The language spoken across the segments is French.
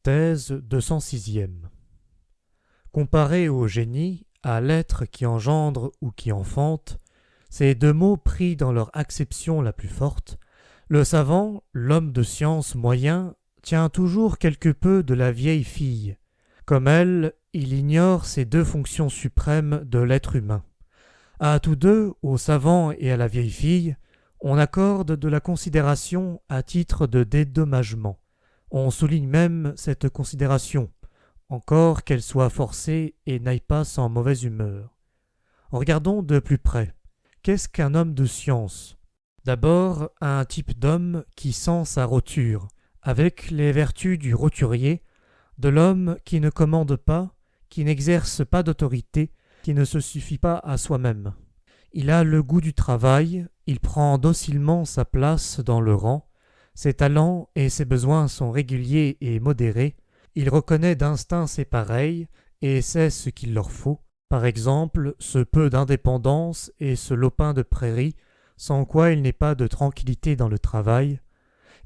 Thèse 206e. Comparé au génie, à l'être qui engendre ou qui enfante, ces deux mots pris dans leur acception la plus forte, le savant, l'homme de science moyen, tient toujours quelque peu de la vieille fille. Comme elle, il ignore ces deux fonctions suprêmes de l'être humain. À tous deux, au savant et à la vieille fille, on accorde de la considération à titre de dédommagement. On souligne même cette considération, encore qu'elle soit forcée et n'aille pas sans mauvaise humeur. Regardons de plus près. Qu'est-ce qu'un homme de science? D'abord, un type d'homme qui sent sa roture, avec les vertus du roturier, de l'homme qui ne commande pas, qui n'exerce pas d'autorité, qui ne se suffit pas à soi-même. Il a le goût du travail, il prend docilement sa place dans le rang, ses talents et ses besoins sont réguliers et modérés, il reconnaît d'instinct ses pareils et sait ce qu'il leur faut, par exemple ce peu d'indépendance et ce lopin de prairie, sans quoi il n'est pas de tranquillité dans le travail.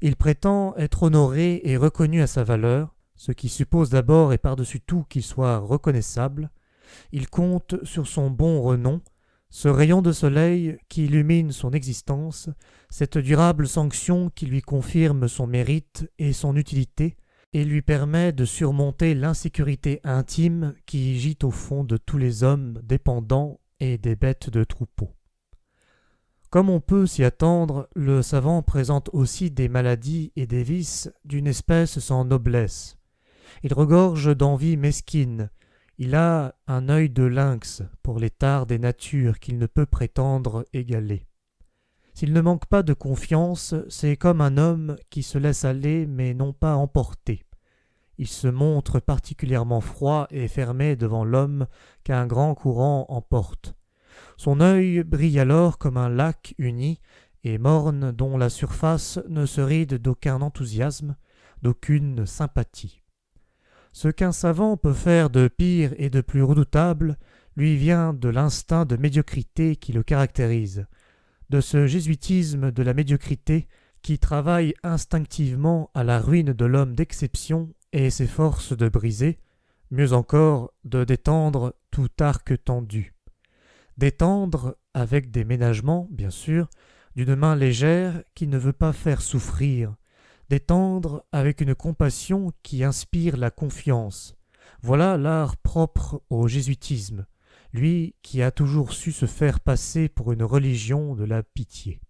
Il prétend être honoré et reconnu à sa valeur, ce qui suppose d'abord et par-dessus tout qu'il soit reconnaissable. Il compte sur son bon renom, ce rayon de soleil qui illumine son existence, cette durable sanction qui lui confirme son mérite et son utilité, et lui permet de surmonter l'insécurité intime qui gît au fond de tous les hommes dépendants et des bêtes de troupeau. Comme on peut s'y attendre, le savant présente aussi des maladies et des vices d'une espèce sans noblesse. Il regorge d'envie mesquine, il a un œil de lynx pour les tares des natures qu'il ne peut prétendre égaler. S'il ne manque pas de confiance, c'est comme un homme qui se laisse aller mais non pas emporter. Il se montre particulièrement froid et fermé devant l'homme qu'un grand courant emporte. Son œil brille alors comme un lac uni et morne dont la surface ne se ride d'aucun enthousiasme, d'aucune sympathie. Ce qu'un savant peut faire de pire et de plus redoutable lui vient de l'instinct de médiocrité qui le caractérise, de ce jésuitisme de la médiocrité qui travaille instinctivement à la ruine de l'homme d'exception et s'efforce de briser, mieux encore de détendre tout arc tendu. Détendre, avec des ménagements, bien sûr, d'une main légère qui ne veut pas faire souffrir, détendre avec une compassion qui inspire la confiance. Voilà l'art propre au jésuitisme, lui qui a toujours su se faire passer pour une religion de la pitié.